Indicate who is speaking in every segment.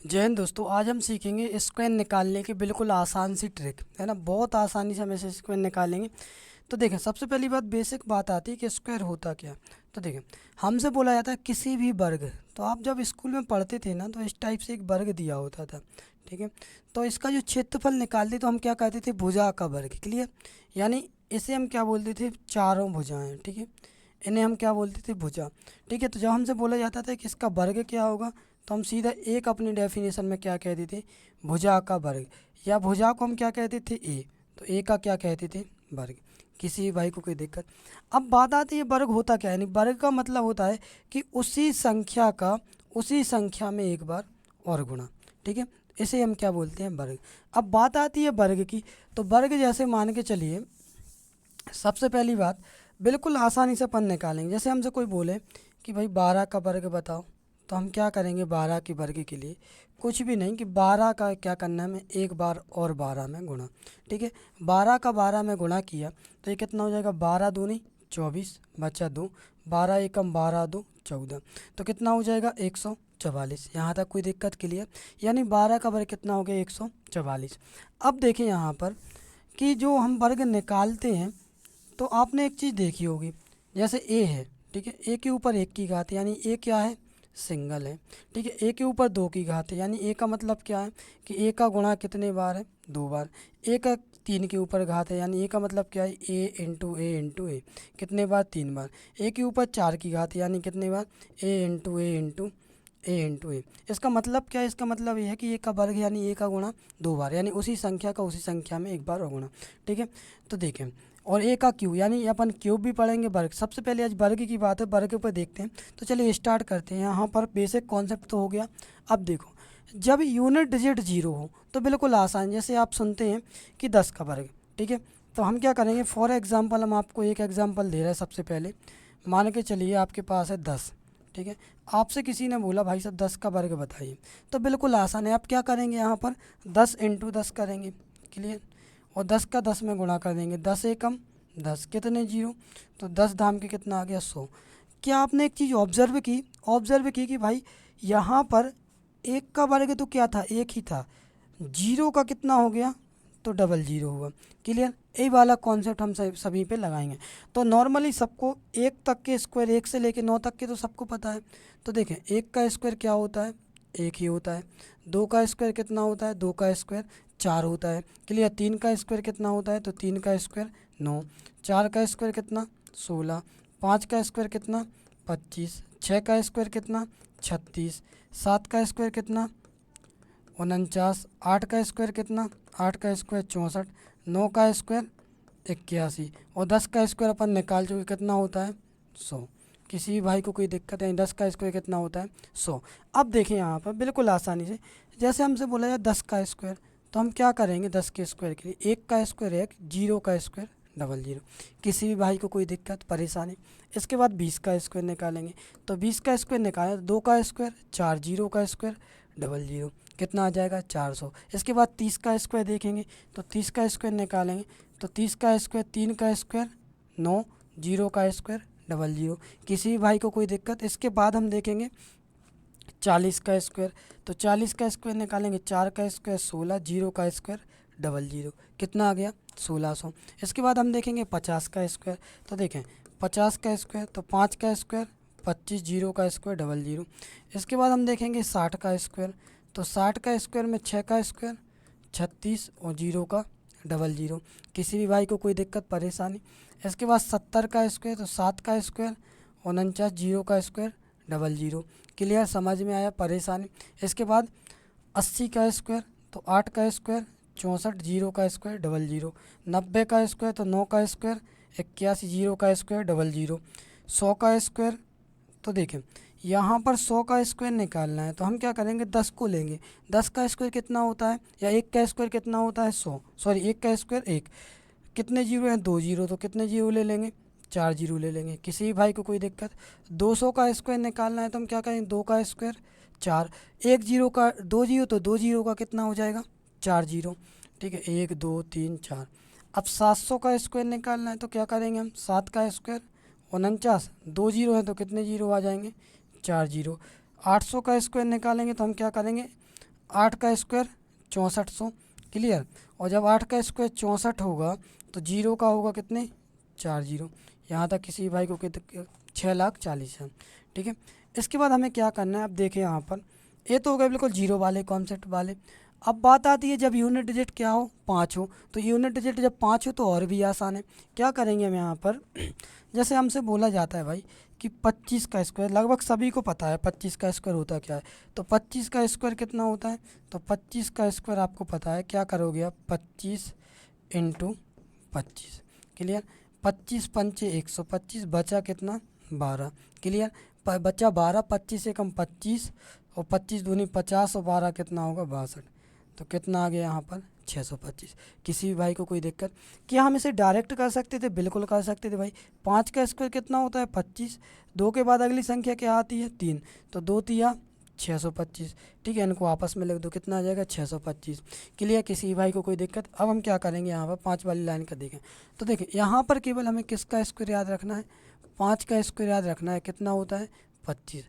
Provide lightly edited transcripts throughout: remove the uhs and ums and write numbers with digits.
Speaker 1: जय हिंद दोस्तों। आज हम सीखेंगे स्क्वायर निकालने की बिल्कुल आसान सी ट्रिक, है ना। बहुत आसानी से हम ऐसे स्क्वायर निकालेंगे। तो देखें, सबसे पहली बात, बेसिक बात आती है कि स्क्वायर होता क्या है। तो देखें, हमसे बोला जाता है किसी भी वर्ग। तो आप जब स्कूल में पढ़ते थे ना, तो इस टाइप से एक वर्ग दिया होता था, ठीक है। तो इसका जो क्षेत्रफल निकालते तो हम क्या कहते थे, भुजा का वर्ग। क्लियर। यानी इसे हम क्या बोलते थे, चारों भुजाएं, ठीक है। इन्हें हम क्या बोलते थे, भुजा। ठीक है। तो जब हमसे बोला जाता था कि इसका वर्ग क्या होगा, तो हम सीधा एक अपनी डेफिनेशन में क्या कहते थे, भुजा का वर्ग। या भुजा को हम क्या कहते थे, ए। तो ए का क्या कहते थे, वर्ग। किसी भी भाई को कोई दिक्कत। अब बात आती है वर्ग होता क्या है। यानी वर्ग का मतलब होता है कि उसी संख्या का उसी संख्या में एक बार और गुणा, ठीक है। इसे हम क्या बोलते हैं, वर्ग। अब बात आती है वर्ग की। तो वर्ग जैसे मान के चलिए, सबसे पहली बात, बिल्कुल आसानी से अपन निकालेंगे। जैसे हमसे कोई बोले कि भाई 12 का वर्ग बताओ, तो हम क्या करेंगे, 12 के वर्ग के लिए कुछ भी नहीं कि 12 का क्या करना है, हमें एक बार और 12 में गुणा, ठीक है। 12 का 12 में गुणा किया तो ये कितना हो जाएगा, 12 दूनी 24 बचा 2, 12 एकम 12 दो 14, तो कितना हो जाएगा 144। यहाँ तक कोई दिक्कत, क्लियर। यानी 12 का वर्ग कितना हो गया, 144। अब देखें यहाँ पर कि जो हम वर्ग निकालते हैं, तो आपने एक चीज़ देखी होगी। जैसे ए है, ठीक है। ए के ऊपर एक की घात, यानी ए क्या है, सिंगल है, ठीक है। ए के ऊपर दो की घात है, यानी ए का मतलब क्या है कि ए का गुणा कितने बार है, दो बार। ए का तीन के ऊपर घात है, यानी ए का मतलब क्या है, ए इंटू ए कितने बार, तीन बार। ए के ऊपर चार की घात है, यानी कितने बार, ए इंटू ए। इसका मतलब क्या है, इसका मतलब ये है कि ए का वर्ग यानी ए का गुणा दो बार, यानी उसी संख्या का उसी संख्या में एक बार और गुणा, ठीक है। तो देखें, और ए का क्यू, यानी अपन क्यूब भी पढ़ेंगे, वर्ग। सबसे पहले आज वर्ग की बात है, वर्ग पर देखते हैं। तो चलिए स्टार्ट करते हैं। यहाँ पर बेसिक कॉन्सेप्ट तो हो गया। अब देखो, जब यूनिट डिजिट जीरो हो तो बिल्कुल आसान, जैसे आप सुनते हैं कि 10 का वर्ग, ठीक है। तो हम क्या करेंगे, फॉर एग्जांपल हम आपको एक एग्जांपल दे रहे हैं। सबसे पहले मान के चलिए आपके पास है 10, ठीक है। आपसे किसी ने बोला भाई साहब 10 का वर्ग बताइए, तो बिल्कुल आसान है। आप क्या करेंगे, यहाँ पर 10 इंटू 10 करेंगे, क्लियर। और 10 का 10 में गुणा कर देंगे, 10 एकम 10, कितने जीरो, तो 10 धाम के कितना आ गया, 100। क्या आपने एक चीज़ ऑब्जर्व की कि भाई यहाँ पर एक का वर्ग तो क्या था, एक ही था। जीरो का कितना हो गया, तो डबल जीरो हुआ, क्लियर। यही वाला कॉन्सेप्ट हम सभी पे लगाएंगे। तो नॉर्मली सबको एक तक के स्क्वायर, एक से लेके 9 तक के तो सबको पता है। तो देखें, एक का स्क्वायर क्या होता है, एक ही होता है। दो का स्क्वायर कितना होता है, दो का स्क्वायर चार होता है, क्लियर। तीन का स्क्वायर कितना होता है, तो तीन का स्क्वायर 9। चार का स्क्वायर कितना, 16। पाँच का स्क्वायर कितना, 25। छः का स्क्वायर कितना, 36। सात का स्क्वायर कितना, 49। आठ का स्क्वायर कितना, आठ का स्क्वायर 64। नौ का स्क्वायर 81। और 10 का स्क्वायर अपन निकाल चुके, कितना होता है, 100। किसी भी भाई को कोई दिक्कत है, 10 का स्क्वायर कितना होता है, 100। अब देखिए यहाँ पर बिल्कुल आसानी से, जैसे हमसे बोला जाए 10 का स्क्वायर, तो हम क्या करेंगे, 10 के स्क्वायर के लिए एक का स्क्वायर एक, जीरो का स्क्वायर डबल जीरो। किसी भी भाई को कोई दिक्कत परेशानी। इसके बाद 20 का स्क्वायर निकालेंगे, तो 20 का स्क्वायर निकालें तो दो का स्क्वायर चार, जीरो का स्क्वायर डबल जीरो, कितना आ जाएगा, 400। इसके बाद 30 का स्क्वायर देखेंगे, तो 30 का स्क्वायर निकालेंगे, तो 30 का स्क्वायर तीन का स्क्वायर 9, जीरो का स्क्वायर डबल जीरो। किसी भी भाई को कोई दिक्कत। इसके बाद हम देखेंगे 40 का स्क्वायर, तो 40 का स्क्वायर निकालेंगे, चार का स्क्वायर 16, जीरो का स्क्वायर डबल जीरो, कितना आ गया, 1600। इसके बाद हम देखेंगे 50 का स्क्वायर, तो देखें 50 का स्क्वायर, तो पाँच का स्क्वायर 25, जीरो का स्क्वायर डबल जीरो। इसके बाद हम देखेंगे 60 का स्क्वायर, तो 60 का स्क्वायर में छः का स्क्वायर 36 और जीरो का डबल जीरो। किसी भी भाई को कोई दिक्कत परेशानी। इसके बाद 70 का स्क्वायर, तो 7 का स्क्वायर 49, जीरो का स्क्वायर डबल जीरो। क्लियर, समझ में आया परेशानी। इसके बाद 80 का स्क्वायर, तो 8 का स्क्वायर 64, जीरो का स्क्वायर डबल जीरो। 90 का स्क्वायर, तो 9 का स्क्वायर 81, जीरो का स्क्वायर डबल जीरो। 100 का स्क्वायर, तो देखें यहाँ पर 100 का स्क्वायर निकालना है, तो हम क्या करेंगे, 10 को लेंगे। 10 का स्क्वायर कितना होता है, या एक का स्क्वायर कितना होता है, 100, सॉरी एक का स्क्वायर एक। कितने जीरो हैं, दो जीरो, तो कितने जीरो ले लेंगे, चार जीरो ले लेंगे। किसी भी भाई को कोई दिक्कत। 200 का स्क्वायर निकालना है, तो हम क्या करेंगे, दो का स्क्वायर चार, एक जीरो का दो जीरो, तो दो जीरो का कितना हो जाएगा, चार जीरो, ठीक है। एक दो तीन चार। अब 700 का स्क्वायर निकालना है, तो क्या करेंगे हम, सात का स्क्वायर 49, दो जीरो है तो कितने जीरो आ जाएंगे, चार जीरो। 800 का स्क्वायर निकालेंगे, तो हम क्या करेंगे, 8 का स्क्वायर 6400, क्लियर। और जब 8 का स्क्वायर 64 होगा तो जीरो का होगा कितने, 4 जीरो। यहाँ तक किसी भाई को 6,40,000, ठीक है। इसके बाद हमें क्या करना है, अब देखें यहाँ पर ये तो हो गए बिल्कुल जीरो वाले कॉन्सेप्ट वाले। अब बात आती है जब यूनिट डिजिट क्या हो, 5 हो। तो यूनिट डिजिट जब 5 हो तो और भी आसान है। क्या करेंगे हम यहाँ पर जैसे हमसे बोला जाता है भाई कि 25 का स्क्वायर, लगभग सभी को पता है 25 का स्क्वायर होता क्या है। तो 25 का स्क्वायर कितना होता है, तो 25 का स्क्वायर आपको पता है, क्या करोगे आप, 25 इंटू 25, क्लियर। 25 पंचे 125, बचा कितना, 12, क्लियर। बचा 12, 25 से कम 25, और 25 दूनी 50, और 12 कितना होगा, 62। तो कितना आ गया यहाँ पर, 625। किसी भी भाई को कोई दिक्कत, क्या हम इसे डायरेक्ट कर सकते थे, बिल्कुल कर सकते थे भाई। 5 का स्क्वायर कितना होता है, 25, 2 के बाद अगली संख्या क्या आती है, 3, तो 2 तिया 625, ठीक है। इनको आपस में लिख दो, कितना आ जाएगा, 625, क्लियर। किसी भाई को कोई दिक्कत। अब हम क्या करेंगे यहाँ पर 5 वाली लाइन का देखें, तो देखें यहाँ पर केवल हमें किसका स्क्वायर याद रखना है, 5 का स्क्वायर याद रखना है, कितना होता है, 25।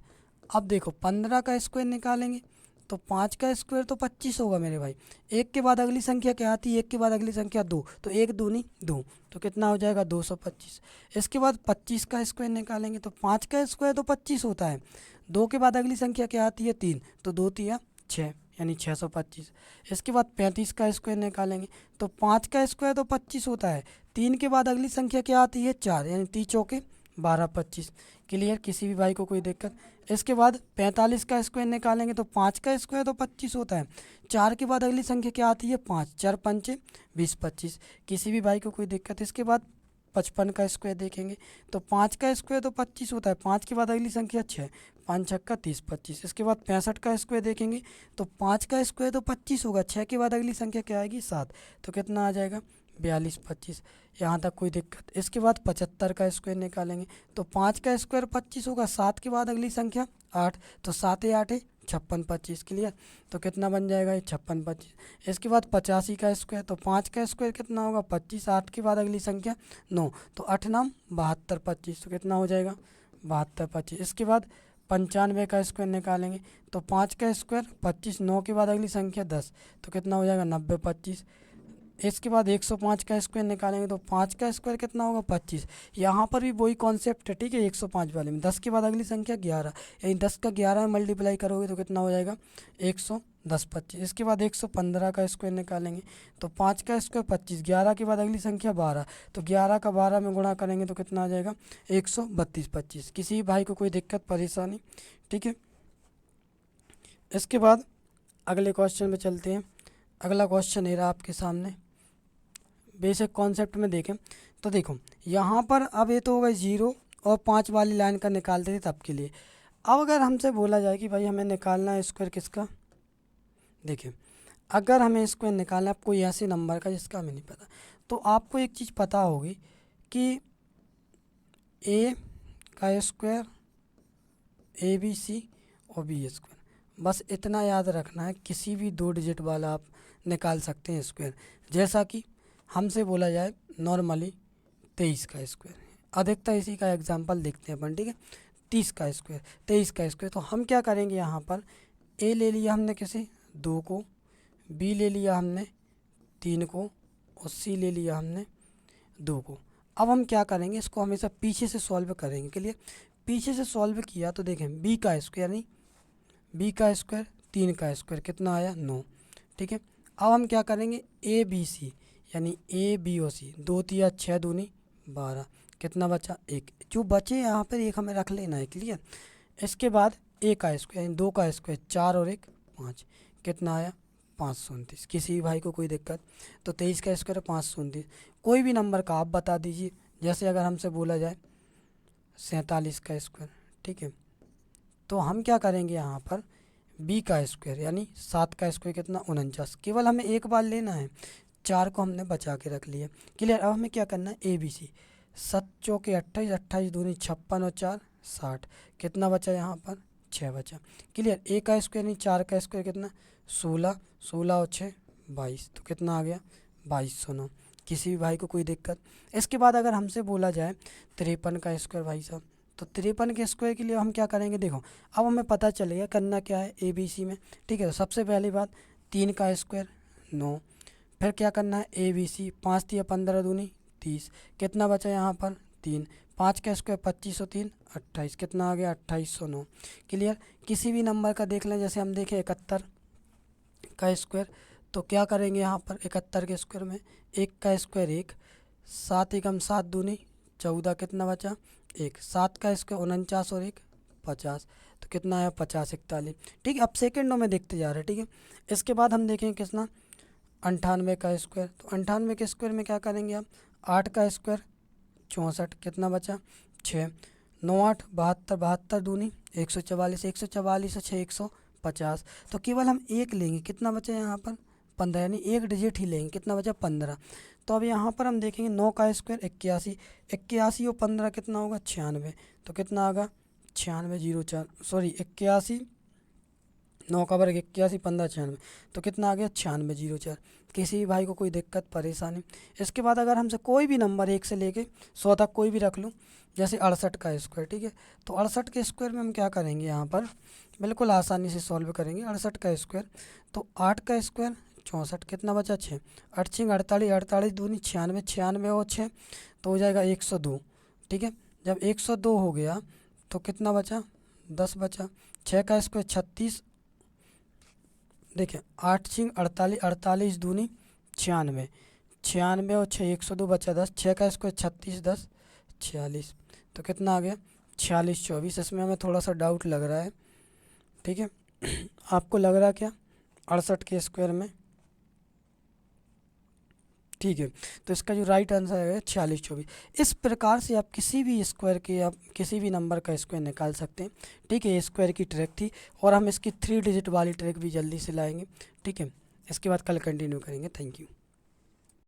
Speaker 1: अब देखो 15 का स्क्वायर निकालेंगे तो 5 का स्क्वायर तो 25 होगा मेरे भाई। एक के बाद अगली संख्या क्या आती है, एक के बाद अगली संख्या 2, तो 1 दूनी 2, तो कितना हो जाएगा, 225। इसके बाद 25 का स्क्वायर निकालेंगे तो 5 का स्क्वायर तो 25 होता है, 2 के बाद अगली संख्या क्या आती है, 3, तो 2 तिया 6, यानी 625। इसके बाद 35 का स्क्वायर निकालेंगे तो 5 का स्क्वायर तो 25 होता है, 3 के बाद अगली संख्या क्या आती है, 4, यानी 3 चौके 12 25, क्लियर। किसी भी भाई को कोई दिक्कत। इसके बाद 45 का स्क्वायर निकालेंगे तो 5 का स्क्वायर तो 25 होता है, 4 के बाद अगली संख्या क्या आती है, 5, 4 पंचे 20 25, किसी भी भाई को कोई दिक्कत। इसके बाद 55 का स्क्वायर देखेंगे तो 5 का स्क्वायर तो 25 होता है, 5 के बाद अगली संख्या 6, 5 छक्का 30 25। इसके बाद 65 का स्क्वायर देखेंगे तो 5 का स्क्वायर तो 25 होगा, 6 के बाद अगली संख्या क्या आएगी, 7, तो कितना आ जाएगा, 42 25। यहाँ तक कोई दिक्कत। इसके बाद 75 का स्क्वायर निकालेंगे तो 5 का स्क्वायर 25 होगा, 7 के बाद अगली संख्या 8, तो 7 8 56 25, क्लियर। तो कितना बन जाएगा, ये 56 25। इसके बाद 85 का स्क्वायर तो 5 का स्क्वायर कितना होगा, 25, 8 के बाद अगली संख्या 9, तो 8 नाम 72 25, तो कितना हो जाएगा, 72 25। इसके बाद 95 का स्क्वायर निकालेंगे तो 5 का स्क्वायर 25, 9 के बाद अगली संख्या 10, तो कितना हो जाएगा, 90 25। इसके बाद 105 का स्क्वायर निकालेंगे तो 5 का स्क्वायर कितना होगा, 25। यहाँ पर भी वही कॉन्सेप्ट है, ठीक है। 105 वाले में 10 के बाद अगली संख्या 11, यानी 10 का 11 में मल्टीप्लाई करोगे तो कितना हो जाएगा, 110 25। इसके बाद 115 का स्क्वायर निकालेंगे तो 5 का स्क्वायर 25, 11 के बाद अगली संख्या 12, तो 11 का 12 में गुणा करेंगे तो कितना आ जाएगा, 132 25। किसी भाई को कोई दिक्कत परेशानी, ठीक है। इसके बाद अगले क्वेश्चन में चलते हैं। अगला क्वेश्चन है रहा आपके सामने, बेसिक कॉन्सेप्ट में देखें तो देखो यहाँ पर अब ये तो हो गई 0 और 5 वाली लाइन का निकालते थे तब के लिए। अब अगर हमसे बोला जाए कि भाई हमें निकालना है स्क्वायर किसका, देखिए अगर हमें स्क्वायर निकालना है कोई ऐसे नंबर का जिसका हमें नहीं पता, तो आपको एक चीज़ पता होगी कि a का स्क्वायर ABC और B स्क्वायर, बस इतना याद रखना है। किसी भी 2 डिजिट वाला आप निकाल सकते हैं स्क्वायर। जैसा कि हमसे बोला जाए नॉर्मली 23 का स्क्वायर, अधिकतर इसी का एग्जांपल देखते हैं अपन, ठीक है। 30 का स्क्वायर, 23 का स्क्वायर, तो हम क्या करेंगे यहाँ पर ए ले लिया हमने किसे, 2 को, बी ले लिया हमने 3 को, और सी ले लिया हमने 2 को। अब हम क्या करेंगे, इसको हमेशा पीछे से सॉल्व करेंगे, क्लियर। पीछे से सॉल्व किया तो देखें बी का स्क्वायर, यानी बी का स्क्वायर 3 का स्क्वायर कितना आया, 9, ठीक है। अब हम क्या करेंगे, ए बी सी, यानी ए बी और सी, 2 तिया 6 दूनी 12, कितना बचा, 1, जो बचे यहाँ पर 1 हमें रख लेना है, क्लियर। इसके बाद ए का स्क्वायर, यानी 2 का स्क्वायर 4 और 1 5, कितना आया, 529। किसी भी भाई को कोई दिक्कत, तो 23 का स्क्वायर 529, कोई भी नंबर का आप बता दीजिए। जैसे अगर हमसे बोला जाए 47 का स्क्वायर, ठीक है, तो हम क्या करेंगे यहाँ पर बी का स्क्वायर, यानी 7 का स्क्वायर कितना, 49, केवल हमें एक बार लेना है, 4 को हमने बचा के रख लिया, क्लियर। अब हमें क्या करना है, ए बी सी, 7 चौके 28, 28 दूनी 56 और 4 60, कितना बचा यहाँ पर, 6 बचा, क्लियर। ए का स्क्वायर यानी 4 का स्क्वायर कितना, 16, 16 और 6 22, तो कितना आ गया, 2209। किसी भी भाई को कोई दिक्कत। इसके बाद अगर हमसे बोला जाए 53 का स्क्वायर, भाई साहब तो 53 के स्क्वायर के लिए हम क्या करेंगे, देखो अब हमें पता चलेगा करना क्या है ABC में, ठीक है। तो सबसे पहली बात 3 का स्क्वायर 9, फिर क्या करना है ABC, 5 तिया 15 दूनी 30, कितना बचा यहाँ पर 3, 5 का स्क्वायर 25 और 3 28, कितना आ गया 2809। क्लियर। किसी भी नंबर का देख लें, जैसे हम देखें 71 का स्क्वायर, तो क्या करेंगे यहाँ पर 71 के स्क्वायर में 1 का स्क्वायर 1, 7 एकम 7 दूनी 14, कितना बचा 1, 7 का स्क्वायर 49 और 1 50, तो कितना आया 50 41। ठीक है, अब सेकेंडों में देखते जा रहे हैं, ठीक है। इसके बाद हम देखेंगे कितना 98 का स्क्वायर, तो 98 के स्क्वायर में क्या करेंगे आप 8 का स्क्वायर 64, कितना बचा 6, 9 8 72, 72 दूनी 144, 144 और 6 150, तो केवल हम एक लेंगे, कितना बचा यहाँ पर 15, यानी एक डिजिट ही लेंगे, कितना बचा 15। तो अब यहाँ पर हम देखेंगे 9 का स्क्वायर 81, 81 और 15 कितना होगा 96, तो कितना आगा 96 04, सॉरी 81, 9 का वर्ग 81 15 96, तो कितना आ गया 96 04। किसी भी भाई को कोई दिक्कत परेशानी। इसके बाद अगर हमसे कोई भी नंबर 1 से लेके 100 तक कोई भी रख लूँ, जैसे 68 का स्क्वायर, ठीक है। तो 68 के स्क्वायर में हम क्या करेंगे, यहाँ पर बिल्कुल आसानी से सॉल्व करेंगे। 68 का स्क्वायर, तो 8 का स्क्वायर 64, कितना बचा 6, 8 6 48, 48 दूनी 96, 96 और 6 तो हो जाएगा 102, ठीक है। जब 102 हो गया तो कितना बचा 10 बचा, 6 का स्क्वायर 36, देखिए 8 6 48, 48 दूनी 96, 96 और 6 102 बचा 10, 6 का स्क्वायर 36 10 46, तो कितना आ गया 46 24। इसमें हमें थोड़ा सा डाउट लग रहा है, ठीक है। आपको लग रहा क्या 68 के स्क्वायर में, ठीक है। तो इसका जो राइट आंसर है 46 24। इस प्रकार से आप किसी भी स्क्वायर के, आप किसी भी नंबर का स्क्वायर निकाल सकते हैं, ठीक है। ये स्क्वायर की ट्रिक थी और हम इसकी 3 डिजिट वाली ट्रिक भी जल्दी से लाएंगे, ठीक है। इसके बाद कल कंटिन्यू करेंगे। Thank you.